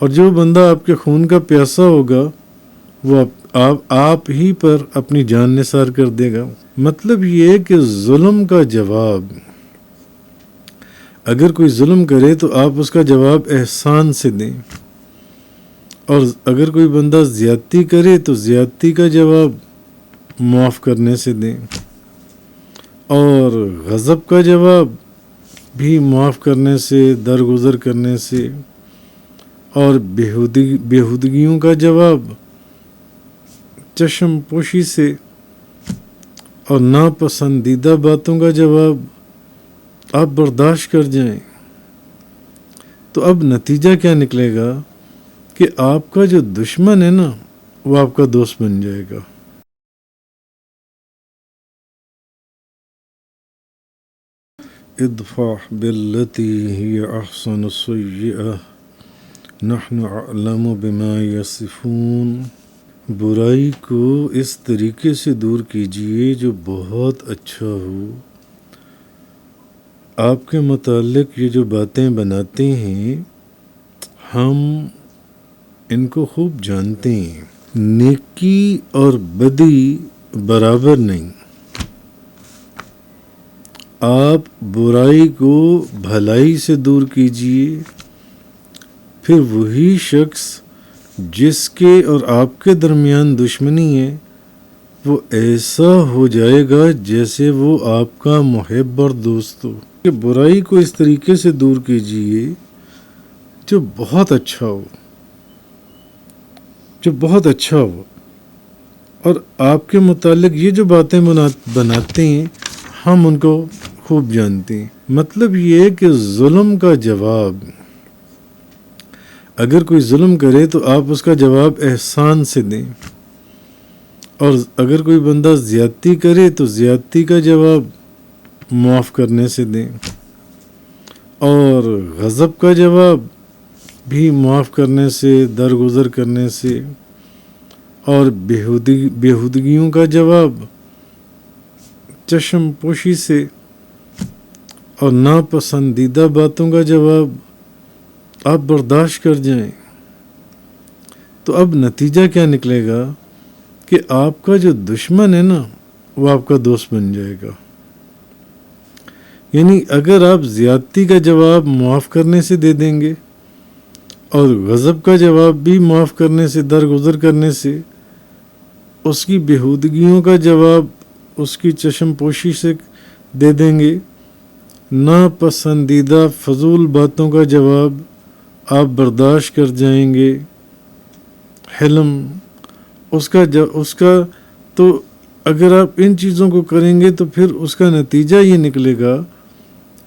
اور جو بندہ آپ کے خون کا پیاسا ہوگا وہ آپ ہی پر اپنی جان نثار کر دے گا۔ مطلب یہ کہ ظلم کا جواب، اگر کوئی ظلم کرے تو آپ اس کا جواب احسان سے دیں، اور اگر کوئی بندہ زیادتی کرے تو زیادتی کا جواب معاف کرنے سے دیں، اور غضب کا جواب بھی معاف کرنے سے، درگزر کرنے سے، اور بیہودگیوں کا جواب چشم پوشی سے، اور ناپسندیدہ باتوں کا جواب آپ برداشت کر جائیں۔ تو اب نتیجہ کیا نکلے گا کہ آپ کا جو دشمن ہے نا وہ آپ کا دوست بن جائے گا۔ ادفع باللتی ہی احسن السیئہ نحن اعلم بما یصفون، برائی کو اس طریقے سے دور کیجئے جو بہت اچھا ہو۔ آپ کے متعلق یہ جو باتیں بناتے ہیں ہم ان کو خوب جانتے ہیں۔ نیکی اور بدی برابر نہیں، آپ برائی کو بھلائی سے دور کیجئے، پھر وہی شخص جس کے اور آپ کے درمیان دشمنی ہے وہ ایسا ہو جائے گا جیسے وہ آپ کا محب اور دوست ہو۔ کہ برائی کو اس طریقے سے دور کیجئے جو بہت اچھا ہو، جو بہت اچھا ہو، اور آپ کے متعلق یہ جو باتیں بناتے ہیں ہم ان کو خوب جانتے ہیں۔ مطلب یہ کہ ظلم کا جواب، اگر کوئی ظلم کرے تو آپ اس کا جواب احسان سے دیں، اور اگر کوئی بندہ زیادتی کرے تو زیادتی کا جواب معاف کرنے سے دیں، اور غضب کا جواب بھی معاف کرنے سے، درگزر کرنے سے، اور بیہودگیوں کا جواب چشم پوشی سے، اور ناپسندیدہ باتوں کا جواب آپ برداشت کر جائیں۔ تو اب نتیجہ کیا نکلے گا کہ آپ کا جو دشمن ہے نا وہ آپ کا دوست بن جائے گا۔ یعنی اگر آپ زیادتی کا جواب معاف کرنے سے دے دیں گے، اور غضب کا جواب بھی معاف کرنے سے، درگزر کرنے سے، اس کی بیہودگیوں کا جواب اس کی چشم پوشی سے دے دیں گے، ناپسندیدہ فضول باتوں کا جواب آپ برداشت کر جائیں گے، حلم اس کا تو اگر آپ ان چیزوں کو کریں گے تو پھر اس کا نتیجہ یہ نکلے گا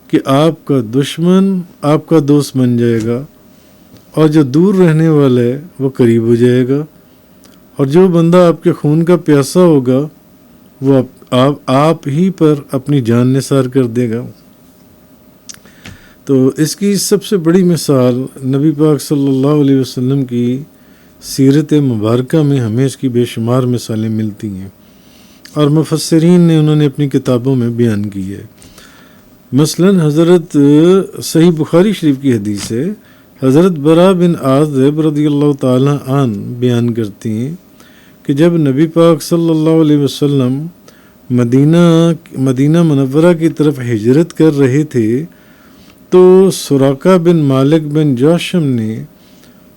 کہ آپ کا دشمن آپ کا دوست بن جائے گا، اور جو دور رہنے والا ہے وہ قریب ہو جائے گا، اور جو بندہ آپ کے خون کا پیاسا ہوگا وہ آپ ہی پر اپنی جان نثار کر دے گا۔ تو اس کی سب سے بڑی مثال نبی پاک صلی اللہ علیہ وسلم کی سیرت مبارکہ میں ہمیں اس کی بے شمار مثالیں ملتی ہیں، اور مفسرین نے انہوں نے اپنی کتابوں میں بیان کی ہے۔ مثلا حضرت صحیح بخاری شریف کی حدیث ہے، حضرت برا بن عازب رضی اللہ تعالیٰ عنہ بیان کرتی ہیں کہ جب نبی پاک صلی اللہ علیہ وسلم مدینہ منورہ کی طرف ہجرت کر رہے تھے تو سراقہ بن مالک بن جاشم نے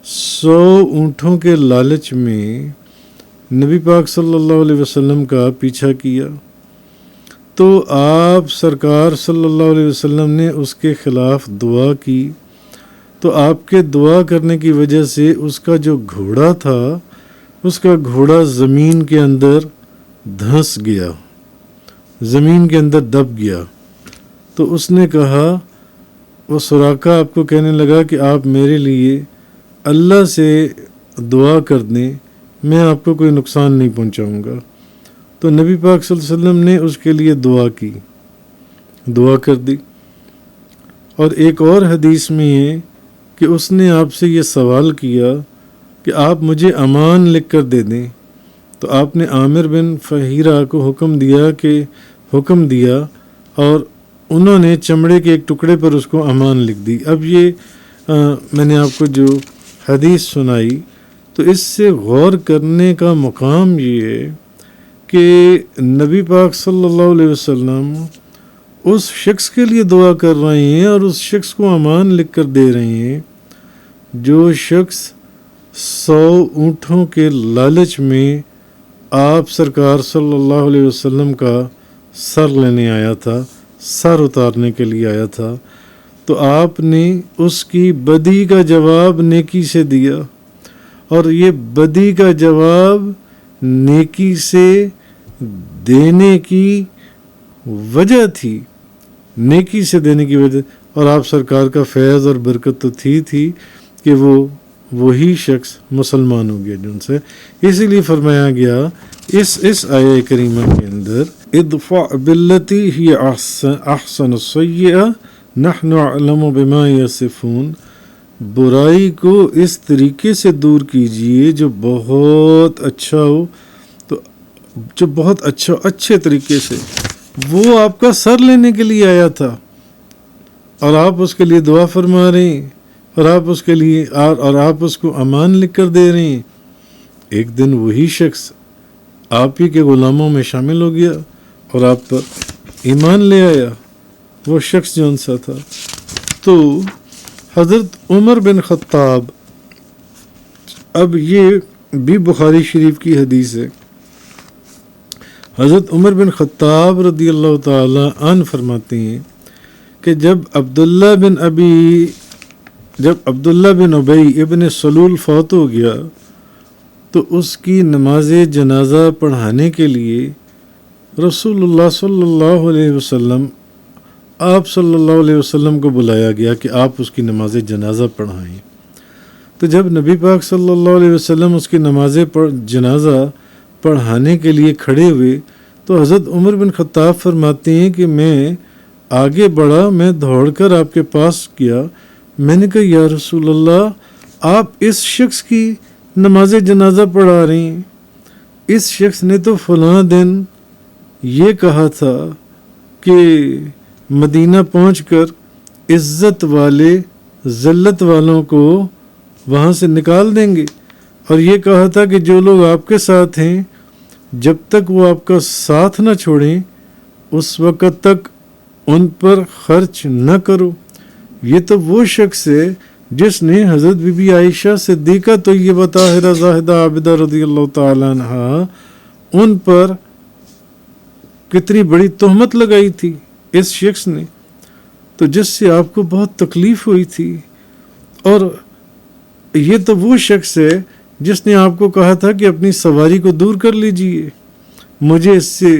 100 اونٹوں کے لالچ میں نبی پاک صلی اللہ علیہ وسلم کا پیچھا کیا، تو آپ سرکار صلی اللہ علیہ وسلم نے اس کے خلاف دعا کی، تو آپ کے دعا کرنے کی وجہ سے اس کا جو گھوڑا تھا اس کا گھوڑا زمین کے اندر دھنس گیا، زمین کے اندر دب گیا۔ تو اس نے کہا، وہ سراقہ آپ کو کہنے لگا کہ آپ میرے لیے اللہ سے دعا کر دیں، میں آپ کو کوئی نقصان نہیں پہنچاؤں گا۔ تو نبی پاک صلی اللہ علیہ وسلم نے اس کے لیے دعا کر دی۔ اور ایک اور حدیث میں ہے کہ اس نے آپ سے یہ سوال کیا کہ آپ مجھے امان لکھ کر دے دیں، تو آپ نے عامر بن فہیرہ کو حکم دیا اور انہوں نے چمڑے کے ایک ٹکڑے پر اس کو امان لکھ دی۔ اب یہ میں نے آپ کو جو حدیث سنائی تو اس سے غور کرنے کا مقام یہ ہے کہ نبی پاک صلی اللہ علیہ وسلم اس شخص کے لیے دعا کر رہے ہیں اور اس شخص کو امان لکھ کر دے رہے ہیں جو شخص 100 اونٹوں کے لالچ میں آپ سرکار صلی اللہ علیہ وسلم کا سر لینے آیا تھا، سر اتارنے کے لیے آیا تھا، تو آپ نے اس کی بدی کا جواب نیکی سے دیا، اور یہ بدی کا جواب نیکی سے دینے کی وجہ تھی، نیکی سے دینے کی وجہ، اور آپ سرکار کا فیض اور برکت تو تھی کہ وہی شخص مسلمان ہو گیا جن سے. اسی لیے فرمایا گیا اس آیہ کریمہ کے اندر ادفع باللتی ہی احسن السیئہ نحن اعلم بما یصفون، برائی کو اس طریقے سے دور کیجئے جو بہت اچھا ہو، تو جو بہت اچھے طریقے سے. وہ آپ کا سر لینے کے لیے آیا تھا اور آپ اس کے لیے دعا فرما رہے ہیں، اور آپ اس کے لیے اور آپ اس کو امان لکھ کر دے رہے ہیں. ایک دن وہی شخص آپ ہی کے غلاموں میں شامل ہو گیا اور آپ پر ایمان لے آیا، وہ شخص جون سا تھا. تو حضرت عمر بن خطاب، اب یہ بھی بخاری شریف کی حدیث ہے، حضرت عمر بن خطاب رضی اللہ تعالی عنہ فرماتے ہیں کہ جب عبداللہ بن ابی ابن سلول فوت ہو گیا تو اس کی نماز جنازہ پڑھانے کے لیے رسول اللہ صلی اللہ علیہ وسلم، آپ صلی اللہ علیہ وسلم کو بلایا گیا کہ آپ اس کی نماز جنازہ پڑھائیں. تو جب نبی پاک صلی اللہ علیہ وسلم اس کی نماز جنازہ پڑھانے کے لیے کھڑے ہوئے تو حضرت عمر بن خطاب فرماتے ہیں کہ میں آگے بڑھا، میں دوڑ کر آپ کے پاس گیا، میں نے کہا یا رسول اللہ، آپ اس شخص کی نماز جنازہ پڑھا رہے ہیں، اس شخص نے تو فلاں دن یہ کہا تھا کہ مدینہ پہنچ کر عزت والے ذلت والوں کو وہاں سے نکال دیں گے، اور یہ کہا تھا کہ جو لوگ آپ کے ساتھ ہیں جب تک وہ آپ کا ساتھ نہ چھوڑیں اس وقت تک ان پر خرچ نہ کرو. یہ تو وہ شخص ہے جس نے حضرت بی بی عائشہ صدیقہ طیبہ طاہرہ زاہدہ عابدہ رضی اللہ تعالیٰ عنہا ان پر کتنی بڑی تہمت لگائی تھی اس شخص نے، تو جس سے آپ کو بہت تکلیف ہوئی تھی. اور یہ تو وہ شخص ہے جس نے آپ کو کہا تھا کہ اپنی سواری کو دور کر لیجئے، مجھے اس سے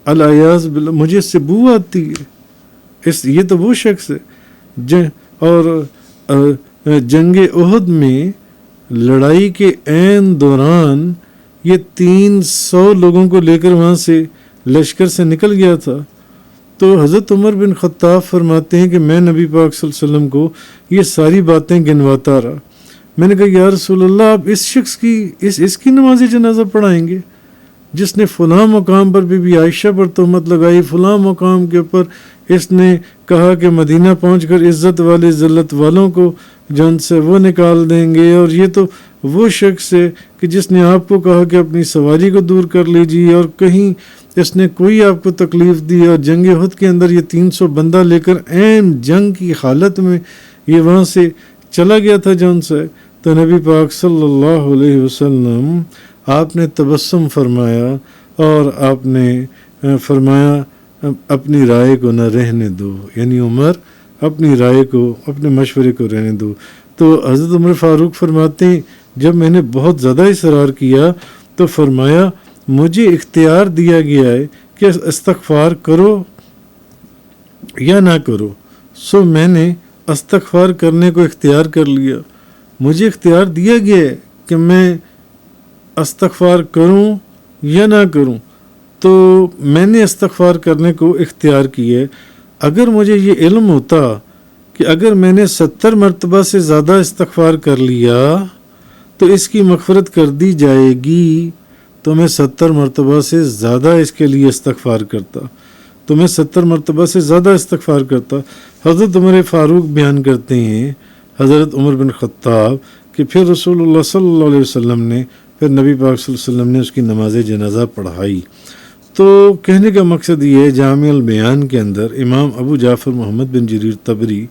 الیاذ باللہ مجھے اس سے بو آتی ہے. یہ تو وہ شخص ہے اور جنگ احد میں لڑائی کے عین دوران یہ 300 لوگوں کو لے کر وہاں سے لشکر سے نکل گیا تھا. تو حضرت عمر بن خطاب فرماتے ہیں کہ میں نبی پاک صلی اللہ علیہ وسلم کو یہ ساری باتیں گنواتا رہا. میں نے کہا یا رسول اللہ، آپ اس شخص کی اس کی نماز جنازہ پڑھائیں گے جس نے فلاں مقام پر بی بی عائشہ پر تہمت لگائی، فلاں مقام کے اوپر اس نے کہا کہ مدینہ پہنچ کر عزت والے ذلت والوں کو جان سے وہ نکال دیں گے، اور یہ تو وہ شخص ہے کہ جس نے آپ کو کہا کہ اپنی سواری کو دور کر لیجیے، اور کہیں اس نے کوئی آپ کو تکلیف دی، اور جنگ احد کے اندر یہ 300 بندہ لے کر عین جنگ کی حالت میں یہ وہاں سے چلا گیا تھا جان سے. تو نبی پاک صلی اللہ علیہ وسلم آپ نے تبسم فرمایا اور آپ نے فرمایا اپنی رائے کو نہ رہنے دو، یعنی عمر اپنی رائے کو، اپنے مشورے کو رہنے دو. تو حضرت عمر فاروق فرماتے ہیں جب میں نے بہت زیادہ اصرار کیا تو فرمایا مجھے اختیار دیا گیا ہے کہ استغفار کرو یا نہ کرو. سو میں نے استغفار کرنے کو اختیار کر لیا. مجھے اختیار دیا گیا ہے کہ میں استغفار کروں یا نہ کروں، تو میں نے استغفار کرنے کو اختیار کیا ہے. اگر مجھے یہ علم ہوتا کہ اگر میں نے 70 مرتبہ سے زیادہ استغفار کر لیا تو اس کی مغفرت کر دی جائے گی، تو میں 70 مرتبہ سے زیادہ اس کے لیے استغفار کرتا، تو میں 70 مرتبہ سے زیادہ استغفار کرتا. حضرت عمر فاروق بیان کرتے ہیں، حضرت عمر بن خطاب، کہ پھر رسول اللہ صلی اللہ علیہ وسلم نے پھر نبی پاک صلی اللہ علیہ وسلم نے اس کی نماز جنازہ پڑھائی۔ تو کہنے کا مقصد یہ ہے، جامع البیان کے اندر امام ابو جعفر محمد بن جریر طبری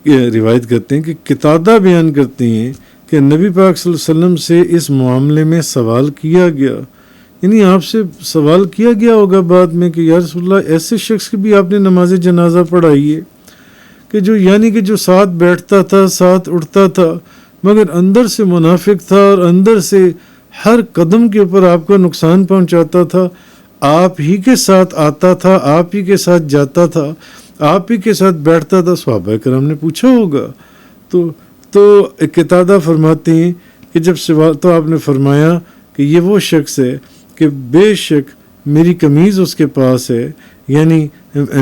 روایت کرتے ہیں کہ قتادہ بیان کرتے ہیں کہ نبی پاک صلی اللہ علیہ وسلم سے اس معاملے میں سوال کیا گیا، یعنی آپ سے سوال کیا گیا ہوگا بعد میں کہ یا رسول اللہ ایسے شخص کی بھی آپ نے نماز جنازہ پڑھائی ہے کہ جو یعنی کہ جو ساتھ بیٹھتا تھا، ساتھ اٹھتا تھا، مگر اندر سے منافق تھا اور اندر سے ہر قدم کے اوپر آپ کو نقصان پہنچاتا تھا، آپ ہی کے ساتھ آتا تھا، آپ ہی کے ساتھ جاتا تھا، آپ ہی کے ساتھ بیٹھتا تھا۔ صحابہ کرام نے پوچھا ہوگا تو قتادہ فرماتے ہیں کہ جب سوال تو آپ نے فرمایا کہ یہ وہ شخص ہے کہ بے شک میری قمیض اس کے پاس ہے، یعنی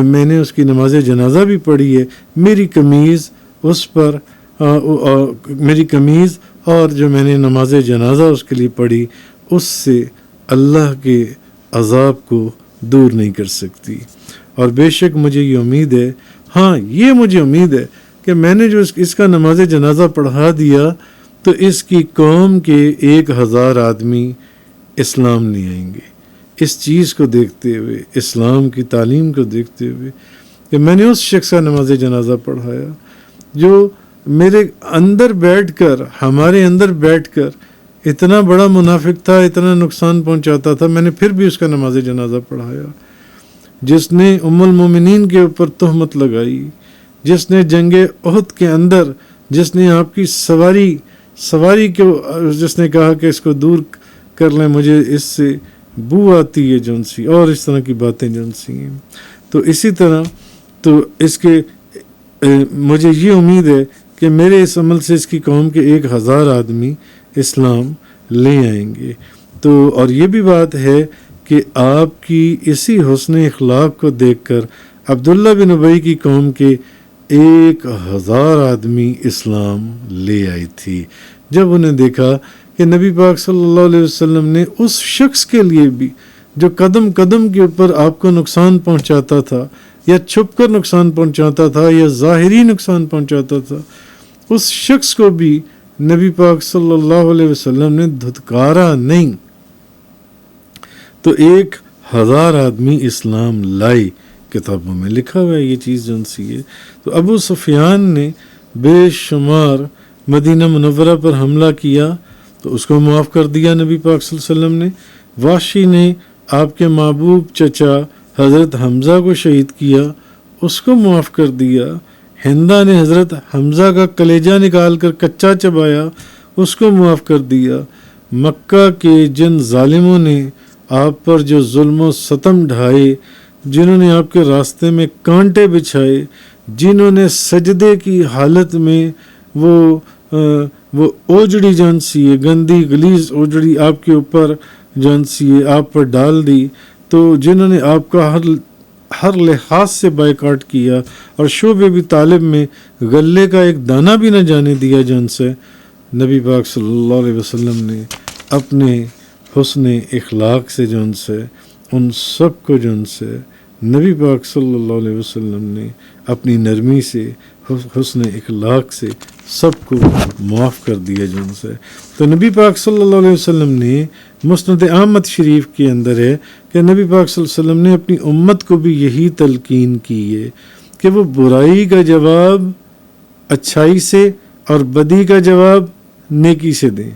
میں نے اس کی نماز جنازہ بھی پڑھی ہے، میری قمیض اس پر میری قمیض اور جو میں نے نماز جنازہ اس کے لیے پڑھی اس سے اللہ کے عذاب کو دور نہیں کر سکتی، اور بے شک مجھے یہ امید ہے، ہاں یہ مجھے امید ہے کہ میں نے جو اس کا نماز جنازہ پڑھا دیا تو اس کی قوم کے 1000 آدمی اسلام لے آئیں گے۔ اس چیز کو دیکھتے ہوئے، اسلام کی تعلیم کو دیکھتے ہوئے کہ میں نے اس شخص کا نماز جنازہ پڑھایا جو میرے اندر بیٹھ کر، ہمارے اندر بیٹھ کر اتنا بڑا منافق تھا، اتنا نقصان پہنچاتا تھا، میں نے پھر بھی اس کا نماز جنازہ پڑھایا، جس نے ام المومنین کے اوپر تہمت لگائی، جس نے جنگ احد کے اندر جس نے آپ کی سواری کو جس نے کہا کہ اس کو دور کر لیں، مجھے اس سے بو آتی ہے جون سی، اور اس طرح کی باتیں جون سی ہیں۔ تو اسی طرح تو اس کے مجھے یہ امید ہے کہ میرے اس عمل سے اس کی قوم کے 1000 آدمی اسلام لے آئیں گے۔ تو اور یہ بھی بات ہے کہ آپ کی اسی حسن اخلاق کو دیکھ کر عبداللہ بن ابی کی قوم کے 1000 آدمی اسلام لے آئی تھی، جب انہیں دیکھا کہ نبی پاک صلی اللہ علیہ وسلم نے اس شخص کے لیے بھی جو قدم قدم کے اوپر آپ کو نقصان پہنچاتا تھا، یا چھپ کر نقصان پہنچاتا تھا، یا ظاہری نقصان پہنچاتا تھا، اس شخص کو بھی نبی پاک صلی اللہ علیہ وسلم نے دھتکارا نہیں، تو 1000 آدمی اسلام لائے۔ کتابوں میں لکھا ہوا ہے یہ چیز جن سی ہے۔ تو ابو سفیان نے بے شمار مدینہ منورہ پر حملہ کیا تو اس کو معاف کر دیا نبی پاک صلی اللہ علیہ وسلم نے۔ وحشی نے آپ کے محبوب چچا حضرت حمزہ کو شہید کیا، اس کو معاف کر دیا۔ ہندا نے حضرت حمزہ کا کلیجہ نکال کر کچا چبایا، اس کو معاف کر دیا۔ مکہ کے جن ظالموں نے آپ پر جو ظلم و ستم ڈھائے، جنہوں نے آپ کے راستے میں کانٹے بچھائے، جنہوں نے سجدے کی حالت میں وہ اوجڑی جان سی ہے، گندی غلیظ اوجڑی آپ کے اوپر جان سی ہے آپ پر ڈال دی، تو جنہوں نے آپ کا ہر لحاظ سے بائیکاٹ کیا اور شعب ابی طالب میں غلے کا ایک دانہ بھی نہ جانے دیا، جن سے نبی پاک صلی اللہ علیہ وسلم نے اپنے حسن اخلاق سے جن سے ان سب کو جن سے نبی پاک صلی اللہ علیہ وسلم نے اپنی نرمی سے، حسن اخلاق سے سب کو معاف کر دیا جن سے۔ تو نبی پاک صلی اللہ علیہ وسلم نے مسند احمد شریف کے اندر ہے کہ نبی پاک صلی اللہ علیہ وسلم نے اپنی امت کو بھی یہی تلقین کی ہے کہ وہ برائی کا جواب اچھائی سے اور بدی کا جواب نیکی سے دیں،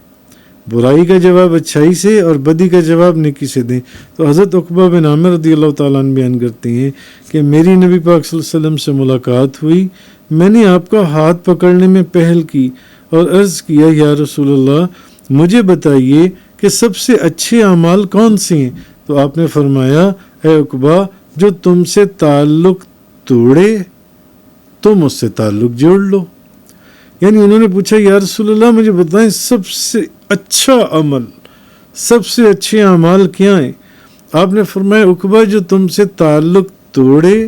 برائی کا جواب اچھائی سے اور بدی کا جواب نیکی سے دیں۔ تو حضرت عقبہ بن عامر رضی اللہ تعالیٰ عنہ بیان کرتے ہیں کہ میری نبی پاک صلی اللہ علیہ وسلم سے ملاقات ہوئی، میں نے آپ کا ہاتھ پکڑنے میں پہل کی اور عرض کیا یا رسول اللہ مجھے بتائیے کہ سب سے اچھے اعمال کون سے ہیں؟ تو آپ نے فرمایا اے عقبہ جو تم سے تعلق توڑے تم اس سے تعلق جوڑ لو۔ یعنی انہوں نے پوچھا یا رسول اللہ مجھے بتائیں سب سے اچھا عمل، سب سے اچھے اعمال کیا ہیں؟ آپ نے فرمایا عقبہ جو تم سے تعلق توڑے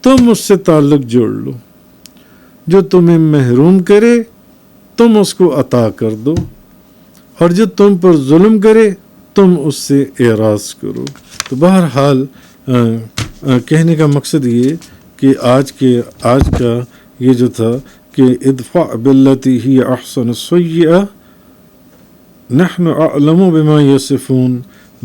تم اس سے تعلق جوڑ لو، جو تمہیں محروم کرے تم اس کو عطا کر دو، اور جو تم پر ظلم کرے تم اس سے اعراض کرو۔ تو بہرحال کہنے کا مقصد یہ کہ آج کا یہ جو تھا کہ ادفع باللتی ہی احسن السیئہ نحن اعلم بما یصفون،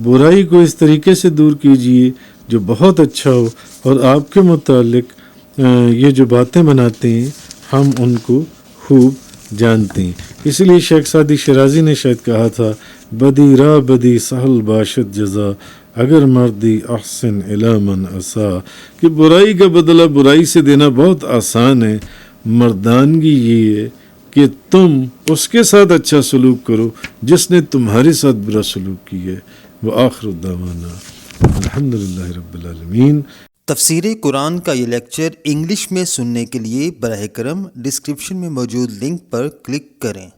برائی کو اس طریقے سے دور کیجیے جو بہت اچھا ہو، اور آپ کے متعلق یہ جو باتیں بناتے ہیں ہم ان کو خوب جانتے ہیں۔ اسی لیے شیخ سعدی شیرازی نے شاید کہا تھا بدی را بدی سہل باشد جزا اگر مردی احسن الی من اسا، کہ برائی کا بدلہ برائی سے دینا بہت آسان ہے، مردانگی یہ ہے کہ تم اس کے ساتھ اچھا سلوک کرو جس نے تمہارے ساتھ برا سلوک کی ہے۔ وآخر دعوانا الحمدللہ رب العالمین۔ تفسیر قرآن کا یہ لیکچر انگلش میں سننے کے لیے براہ کرم ڈسکرپشن میں موجود لنک پر کلک کریں۔